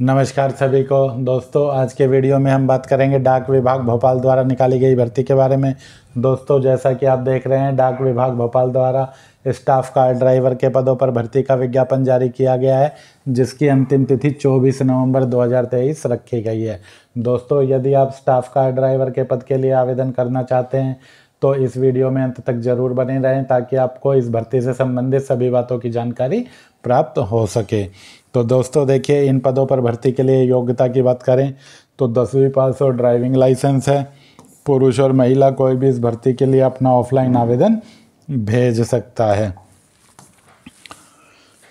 नमस्कार सभी को दोस्तों, आज के वीडियो में हम बात करेंगे डाक विभाग भोपाल द्वारा निकाली गई भर्ती के बारे में। दोस्तों, जैसा कि आप देख रहे हैं, डाक विभाग भोपाल द्वारा स्टाफ कार ड्राइवर के पदों पर भर्ती का विज्ञापन जारी किया गया है, जिसकी अंतिम तिथि 24 नवंबर 2023 रखी गई है। दोस्तों, यदि आप स्टाफ कार ड्राइवर के पद के लिए आवेदन करना चाहते हैं तो इस वीडियो में अंत तक जरूर बने रहें, ताकि आपको इस भर्ती से संबंधित सभी बातों की जानकारी प्राप्त हो सके। तो दोस्तों देखिए, इन पदों पर भर्ती के लिए योग्यता की बात करें तो 10वीं पास और ड्राइविंग लाइसेंस है। पुरुष और महिला कोई भी इस भर्ती के लिए अपना ऑफलाइन आवेदन भेज सकता है।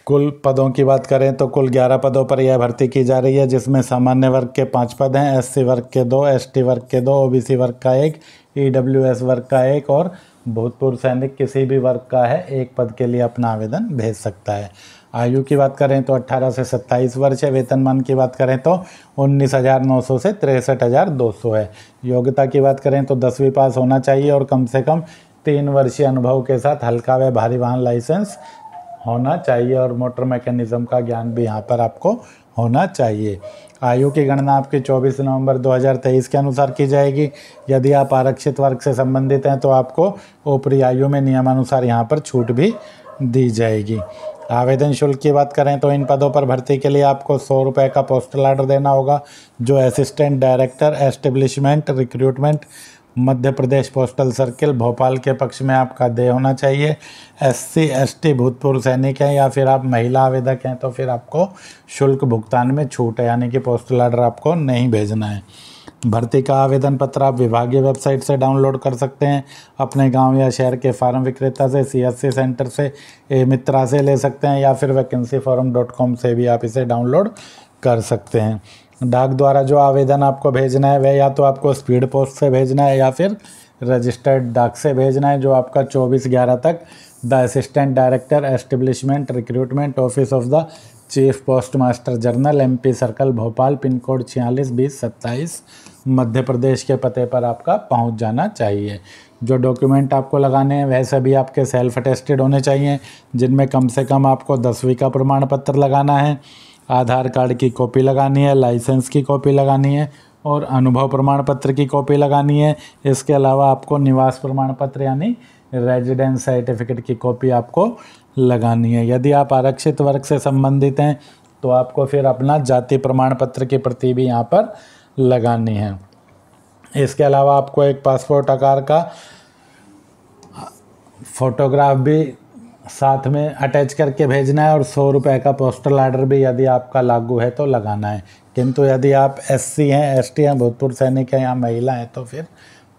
कुल पदों की बात करें तो कुल 11 पदों पर यह भर्ती की जा रही है, जिसमें सामान्य वर्ग के 5 पद हैं, एससी वर्ग के 2, एसटी वर्ग के 2, ओबीसी वर्ग का 1, ईडब्ल्यूएस वर्ग का 1 और भूतपूर्व सैनिक किसी भी वर्ग का है 1 पद के लिए अपना आवेदन भेज सकता है। आयु की बात करें तो 18 से 27 वर्ष है। वेतनमान की बात करें तो 19,900 से 63,200 है। योग्यता की बात करें तो 10वीं पास होना चाहिए और कम से कम 3 वर्षीय अनुभव के साथ हल्का व भारी वाहन लाइसेंस होना चाहिए और मोटर मैकेनिज्म का ज्ञान भी यहाँ पर आपको होना चाहिए। आयु की गणना आपकी 24 नवंबर 2023 के अनुसार की जाएगी। यदि आप आरक्षित वर्ग से संबंधित हैं तो आपको ऊपरी आयु में नियमानुसार यहाँ पर छूट भी दी जाएगी। आवेदन शुल्क की बात करें तो इन पदों पर भर्ती के लिए आपको 100 रुपये का पोस्टल ऑर्डर देना होगा, जो assistant director establishment recruitment Madhya Pradesh postal circle Bhopal के पक्ष में आपका देय होना चाहिए। एससी एसटी भूतपूर्व सैनिक हैं या फिर आप महिला आवेदक हैं तो फिर आपको शुल्क भुगतान में छूट है, यानी कि पोस्टल ऑर्डर आपको नहीं भेजना है। भर्ती का आवेदन पत्र आप विभागीय वेबसाइट से डाउनलोड कर सकते हैं। अपने गांव या शहर के फार्म विक्रेता से, सीएससी सेंटर से, मित्रा से ले सकते हैं या फिर वैकेंसीफॉर्म.com से भी आप इसे डाउनलोड कर सकते हैं। डाक द्वारा जो आवेदन आपको भेजना है वह या तो आपको स्पीड पोस्ट से भेजना है या फिर रजिस्टर्ड डाक से भेजना है, जो आपका 24/11 तक the assistant director establishment recruitment office of the chief post master general MP circle Bhopal pin code 462027 Madhya Pradesh के पते पर आपका पहुंच जाना चाहिए। जो डॉक्यूमेंट आपको लगाने हैं वह सभी आपके सेल्फ अटेस्टेड होने चाहिए, जिनमें कम से कम आपको 10वीं का प्रमाण पत्र लगाना है, आधार कार्ड की कॉपी लगानी है, लाइसेंस की कॉपी लगानी है और अनुभव प्रमाण पत्र की कॉपी लगानी है। इसके अलावा आपको निवास प्रमाण पत्र यानी रेजिडेंस सर्टिफिकेट की कॉपी आपको लगानी है। यदि आप आरक्षित वर्ग से संबंधित हैं तो आपको फिर अपना जाति प्रमाण पत्र की प्रति भी यहाँ पर लगानी है। इसके अलावा आपको एक पासपोर्ट आकार का फोटोग्राफ भी साथ में अटैच करके भेजना है और 100 रुपये का पोस्टल ऑर्डर भी यदि आपका लागू है तो लगाना है। किंतु यदि आप एससी हैं, एसटी हैं, भूतपूर्व सैनिक हैं या महिला हैं तो फिर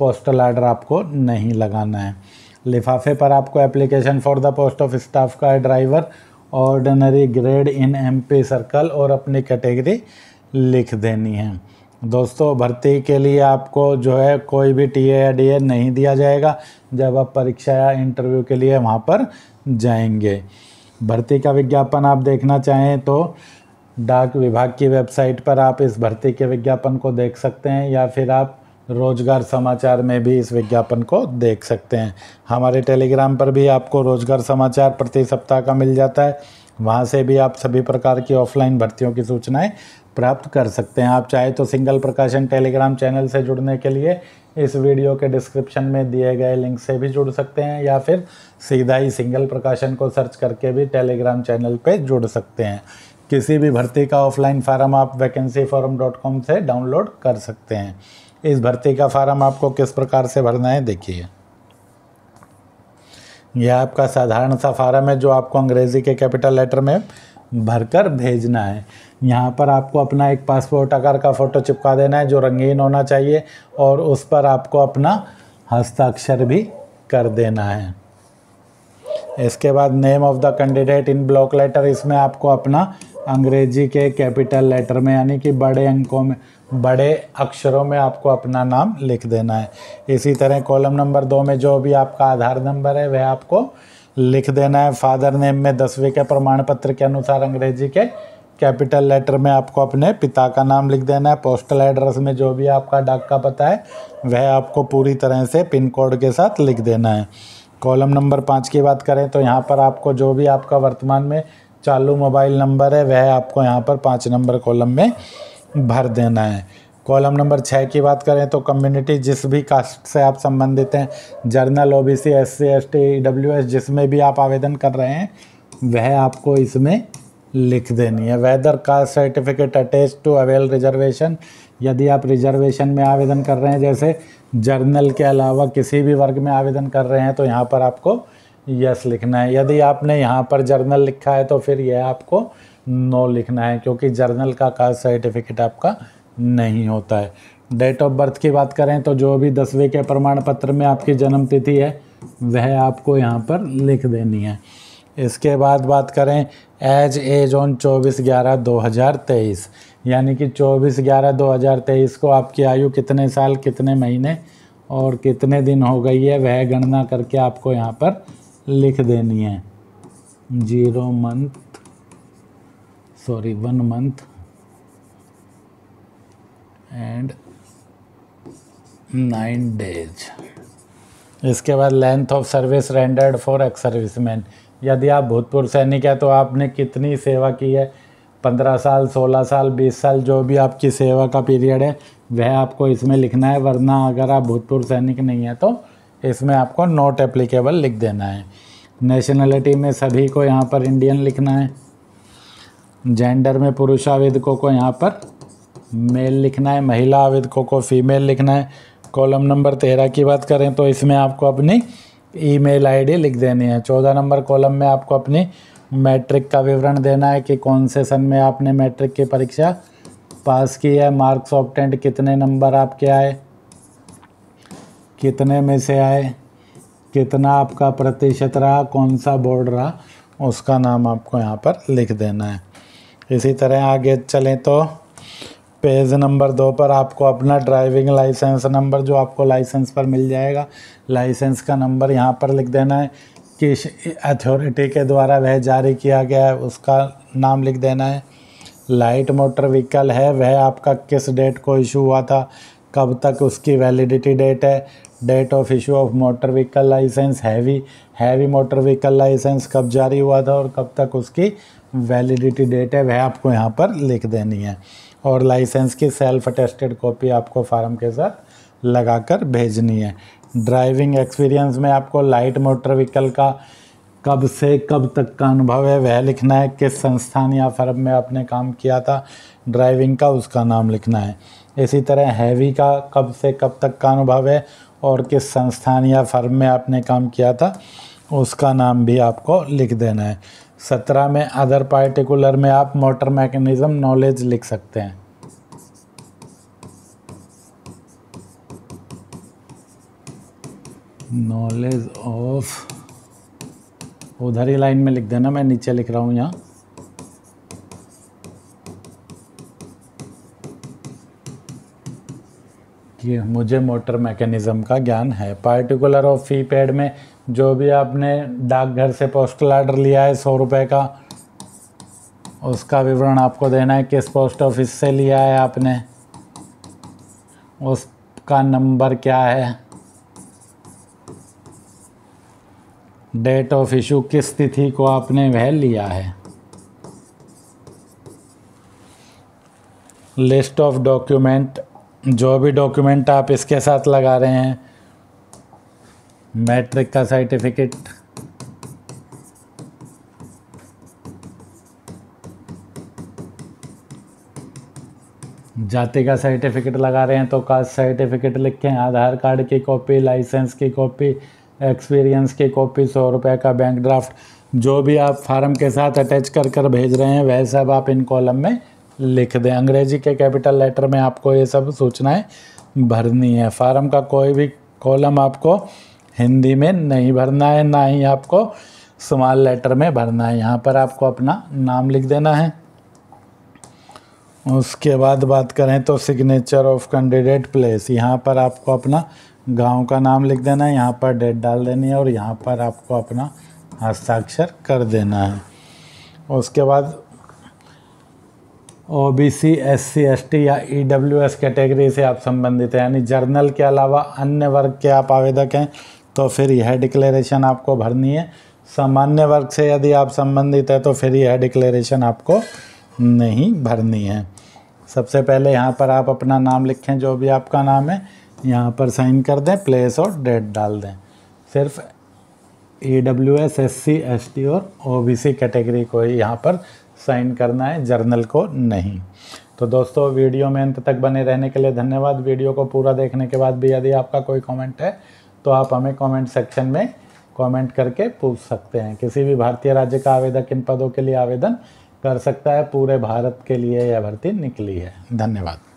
पोस्टल ऑर्डर आपको नहीं लगाना है। लिफाफे पर आपको application for the post of staff car driver ordinary grade in MP circle और अपनी कैटेगरी लिख देनी है। दोस्तों, भर्ती के लिए आपको जो है कोई भी TA या DA नहीं दिया जाएगा जब आप परीक्षा या इंटरव्यू के लिए वहाँ पर जाएंगे। भर्ती का विज्ञापन आप देखना चाहें तो डाक विभाग की वेबसाइट पर आप इस भर्ती के विज्ञापन को देख सकते हैं या फिर आप रोजगार समाचार में भी इस विज्ञापन को देख सकते हैं। हमारे टेलीग्राम पर भी आपको रोजगार समाचार प्रति सप्ताह का मिल जाता है, वहाँ से भी आप सभी प्रकार की ऑफलाइन भर्तियों की सूचनाएं प्राप्त कर सकते हैं। आप चाहे तो सिंगल प्रकाशन टेलीग्राम चैनल से जुड़ने के लिए इस वीडियो के डिस्क्रिप्शन में दिए गए लिंक से भी जुड़ सकते हैं या फिर सीधा ही सिंगल प्रकाशन को सर्च करके भी टेलीग्राम चैनल पे जुड़ सकते हैं। किसी भी भर्ती का ऑफलाइन फार्म आप वैकेंसीफॉर्म.com से डाउनलोड कर सकते हैं। इस भर्ती का फार्म आपको किस प्रकार से भरना है देखिए। यह आपका साधारण सा फार्म है जो आपको अंग्रेजी के कैपिटल लेटर में भरकर भेजना है। यहाँ पर आपको अपना एक पासपोर्ट आकार का फ़ोटो चिपका देना है जो रंगीन होना चाहिए और उस पर आपको अपना हस्ताक्षर भी कर देना है। इसके बाद name of the candidate in block letter, इसमें आपको अपना अंग्रेजी के कैपिटल लेटर में यानी कि बड़े अंकों में, बड़े अक्षरों में आपको अपना नाम लिख देना है। इसी तरह कॉलम नंबर 2 में जो भी आपका आधार नंबर है वह आपको लिख देना है। फादर नेम में 10वीं के प्रमाण पत्र के अनुसार अंग्रेजी के कैपिटल लेटर में आपको अपने पिता का नाम लिख देना है। पोस्टल एड्रेस में जो भी आपका डाक का पता है वह आपको पूरी तरह से पिन कोड के साथ लिख देना है। कॉलम नंबर 5 की बात करें तो यहाँ पर आपको जो भी आपका वर्तमान में चालू मोबाइल नंबर है वह आपको यहाँ पर 5 नंबर कॉलम में भर देना है। कॉलम नंबर 6 की बात करें तो कम्युनिटी, जिस भी कास्ट से आप संबंधित हैं, journal, OBC, SC, ST, EWS, जिसमें भी आप आवेदन कर रहे हैं वह आपको इसमें लिख देनी है। Whether caste certificate attach to avail reservation, यदि आप रिजर्वेशन में आवेदन कर रहे हैं, जैसे जर्नल के अलावा किसी भी वर्ग में आवेदन कर रहे हैं, तो यहाँ पर आपको यस लिखना है। यदि आपने यहाँ पर जर्नल लिखा है तो फिर यह आपको नो लिखना है, क्योंकि जर्नल का कास्ट सर्टिफिकेट आपका नहीं होता है। डेट ऑफ बर्थ की बात करें तो जो भी 10वीं के प्रमाण पत्र में आपकी जन्म तिथि है वह आपको यहाँ पर लिख देनी है। इसके बाद बात करें एज ऑन 24/11/2023, यानी कि 24/11/2023 को आपकी आयु कितने साल, कितने महीने और कितने दिन हो गई है वह गणना करके आपको यहाँ पर लिख देनी है। 1 मंथ एंड 9 डेज। इसके बाद length of service rendered for ex serviceman, यदि आप भूतपूर्व सैनिक हैं तो आपने कितनी सेवा की है, 15 साल, 16 साल, 20 साल, जो भी आपकी सेवा का पीरियड है वह आपको इसमें लिखना है। वरना अगर आप भूतपूर्व सैनिक नहीं है तो इसमें आपको नॉट एप्लीकेबल लिख देना है। नेशनलिटी में सभी को यहाँ पर इंडियन लिखना है। जेंडर में पुरुष आवेदकों को यहाँ पर मेल लिखना है, महिला आवेदकों को फीमेल लिखना है। कॉलम नंबर 13 की बात करें तो इसमें आपको अपनी ईमेल आईडी लिख देनी है। 14 नंबर कॉलम में आपको अपनी मैट्रिक का विवरण देना है कि कौन से सन में आपने मैट्रिक की परीक्षा पास की है, मार्क्स ऑब्टेंड, कितने नंबर आपके आए, कितने में से आए, कितना आपका प्रतिशत रहा, कौन सा बोर्ड रहा, उसका नाम आपको यहाँ पर लिख देना है। इसी तरह आगे चलें तो पेज नंबर 2 पर आपको अपना ड्राइविंग लाइसेंस नंबर, जो आपको लाइसेंस पर मिल जाएगा, लाइसेंस का नंबर यहाँ पर लिख देना है। किस अथॉरिटी के द्वारा वह जारी किया गया है उसका नाम लिख देना है। लाइट मोटर व्हीकल है वह आपका किस डेट को इशू हुआ था, कब तक उसकी वैलिडिटी डेट है। Date of issue of motor vehicle licence, heavy motor vehicle licence कब जारी हुआ था और कब तक उसकी वैलिडिटी डेट है वह आपको यहाँ पर लिख देनी है। और लाइसेंस की सेल्फ अटेस्टेड कॉपी आपको फार्म के साथ लगाकर भेजनी है। ड्राइविंग एक्सपीरियंस में आपको लाइट मोटर व्हीकल का कब से कब तक का अनुभव है वह लिखना है। किस संस्थान या फर्म में आपने काम किया था ड्राइविंग का, उसका नाम लिखना है। इसी तरह हैवी का कब से कब तक का अनुभव है और किस संस्थान या फर्म में आपने काम किया था उसका नाम भी आपको लिख देना है। 17 में अदर पार्टिकुलर में आप मोटर मैकेनिज्म नॉलेज लिख सकते हैं। नॉलेज ऑफ, उधर ही लाइन में लिख देना, मैं नीचे लिख रहा हूँ यहाँ। कि मुझे मोटर मैकेनिज्म का ज्ञान है। पार्टिकुलर ऑफ फी पेड में जो भी आपने डाकघर से पोस्टल आर्डर लिया है 100 रुपये का, उसका विवरण आपको देना है। किस पोस्ट ऑफिस से लिया है आपने, उसका नंबर क्या है। डेट ऑफ इशू, किस तिथि को आपने वह लिया है। लिस्ट ऑफ डॉक्यूमेंट, जो भी डॉक्यूमेंट आप इसके साथ लगा रहे हैं, मैट्रिक का सर्टिफिकेट, जाति का सर्टिफिकेट लगा रहे हैं तो कास्ट सर्टिफिकेट लिखें। आधार कार्ड की कॉपी, लाइसेंस की कॉपी, एक्सपीरियंस की कॉपी, 100 रुपये का बैंक ड्राफ्ट, जो भी आप फार्म के साथ अटैच कर भेज रहे हैं वह सब आप इन कॉलम में लिख दें। अंग्रेजी के कैपिटल लेटर में आपको ये सब सूचनाएं भरनी है। फार्म का कोई भी कॉलम आपको हिंदी में नहीं भरना है, ना ही आपको स्मॉल लेटर में भरना है। यहाँ पर आपको अपना नाम लिख देना है। उसके बाद बात करें तो सिग्नेचर ऑफ कैंडिडेट प्लेस, यहाँ पर आपको अपना गांव का नाम लिख देना है, यहाँ पर डेट डाल देनी है और यहाँ पर आपको अपना हस्ताक्षर कर देना है। उसके बाद ओबीसी, एससी, एसटी या ईडब्ल्यूएस कैटेगरी से आप संबंधित हैं, यानी जर्नल के अलावा अन्य वर्ग के आप आवेदक हैं, तो फिर यह डिक्लेरेशन आपको भरनी है। सामान्य वर्ग से यदि आप संबंधित है तो फिर यह डिक्लेरेशन आपको नहीं भरनी है। सबसे पहले यहाँ पर आप अपना नाम लिखें, जो भी आपका नाम है, यहाँ पर साइन कर दें, प्लेस और डेट डाल दें। सिर्फ EWS SC ST और OBC कैटेगरी को ही यहाँ पर साइन करना है, जर्नल को नहीं। तो दोस्तों, वीडियो में अंत तक बने रहने के लिए धन्यवाद। वीडियो को पूरा देखने के बाद भी यदि आपका कोई कमेंट है तो आप हमें कमेंट सेक्शन में कमेंट करके पूछ सकते हैं। किसी भी भारतीय राज्य का आवेदक इन पदों के लिए आवेदन कर सकता है। पूरे भारत के लिए यह भर्ती निकली है। धन्यवाद।